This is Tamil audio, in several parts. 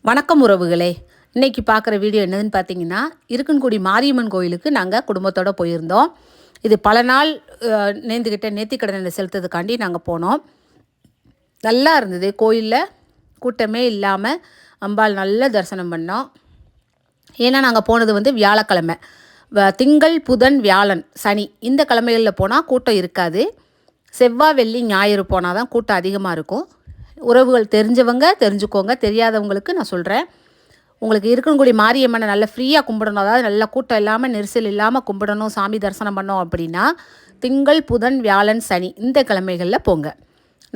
வணக்கம் உறவுகளே. இன்றைக்கி பார்க்குற வீடியோ என்னதுன்னு பார்த்தீங்கன்னா, இருக்கன்குடி மாரியம்மன் கோயிலுக்கு நாங்கள் குடும்பத்தோடு போயிருந்தோம். இது பல நாள் நேர்ந்துக்கிட்ட நேர்த்திக்கடனை செலுத்துறதுக்காண்டி நாங்கள் போனோம். நல்லா இருந்தது. கோயிலில் கூட்டமே இல்லாமல் அம்பாள் நல்ல தரிசனம் பண்ணோம். ஏன்னா நாங்கள் போனது வந்து வியாழக்கிழமை. திங்கள், புதன், வியாழன், சனி இந்த கிழமைகளில் போனால் கூட்டம் இருக்காது. செவ்வாய், வெள்ளி, ஞாயிறு போனால் தான் கூட்டம் அதிகமாக இருக்கும். உறவுகள் தெரிஞ்சவங்க தெரிஞ்சுக்கோங்க, தெரியாதவங்களுக்கு நான் சொல்கிறேன். உங்களுக்கு இருக்கன்குடி மாரியம்மனை நல்லா ஃப்ரீயாக கும்பிடணும், அதாவது நல்லா கூட்டம் இல்லாமல் நெரிசல் இல்லாமல் கும்பிடணும், சாமி தரிசனம் பண்ணோம் அப்படின்னா திங்கள், புதன், வியாழன், சனி இந்த கிழமைகளில் போங்க.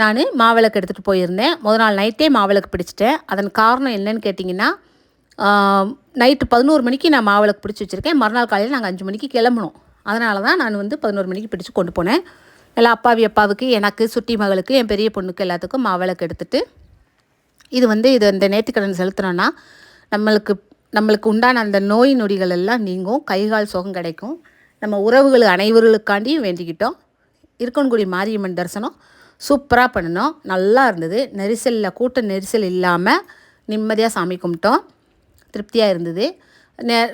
நான் மாவிளக்கு எடுத்துகிட்டு போயிருந்தேன். முதல் நாள் நைட்டே மாவிளக்கு பிடிச்சிட்டேன். அதன் காரணம் என்னன்னு கேட்டிங்கன்னா, நைட்டு 11 மணிக்கு நான் மாவிளக்கு பிடிச்சி வச்சுருக்கேன். மறுநாள் காலையில் நாங்கள் 5 மணிக்கு கிளம்பணும். அதனால தான் நான் வந்து 11 மணிக்கு பிடிச்சி கொண்டு போனேன். நல்லா அப்பாவுக்கு, எனக்கு, சுட்டி மகளுக்கு, என் பெரிய பொண்ணுக்கு எல்லாத்துக்கும் மாவிளக்கு எடுத்துகிட்டு இது இந்த நேர்த்திக்கடன் செலுத்தினோன்னா நம்மளுக்கு உண்டான அந்த நோய் நொடிகள் எல்லாம் நீங்கும், கைகால் சுகம் கிடைக்கும். நம்ம உறவுகள் அனைவர்களுக்காண்டியும் வேண்டிக்கிட்டோம். இருக்கன்குடி மாரியம்மன் தரிசனம் சூப்பராக பண்ணினோம். நல்லா இருந்தது. கூட்ட நெரிசல் இல்லாமல் நிம்மதியாக சாமி கும்பிட்டோம். திருப்தியாக இருந்தது.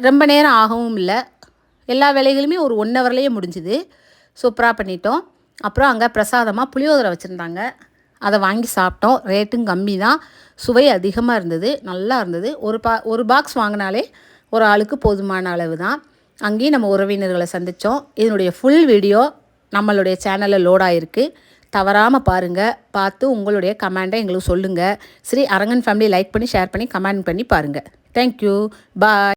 ரொம்ப நேரம் ஆகவும் இல்லை. எல்லா வேலைகளுமே ஒரு 1 ஹவர்லேயே முடிஞ்சுது. சூப்பராக பண்ணிட்டோம். அப்புறம் அங்கே பிரசாதமாக புளியோதரை வச்சுருந்தாங்க. அதை வாங்கி சாப்பிட்டோம். ரேட்டும் கம்மி தான், சுவை அதிகமாக இருந்தது, நல்லா இருந்தது. ஒரு பாக்ஸ் வாங்கினாலே ஒரு ஆளுக்கு போதுமான அளவு தான். அங்கேயும் நம்ம உறவினர்களை சந்தித்தோம். இதனுடைய ஃபுல் வீடியோ நம்மளுடைய சேனலில் லோடாகிருக்கு. தவறாமல் பாருங்கள். பார்த்து உங்களுடைய கமெண்ட்டை எங்களுக்கு சொல்லுங்கள். ஸ்ரீ அரங்கன் ஃபேமிலி லைக் பண்ணி, ஷேர் பண்ணி, கமெண்ட் பண்ணி பாருங்கள். தேங்க்யூ. பாய்.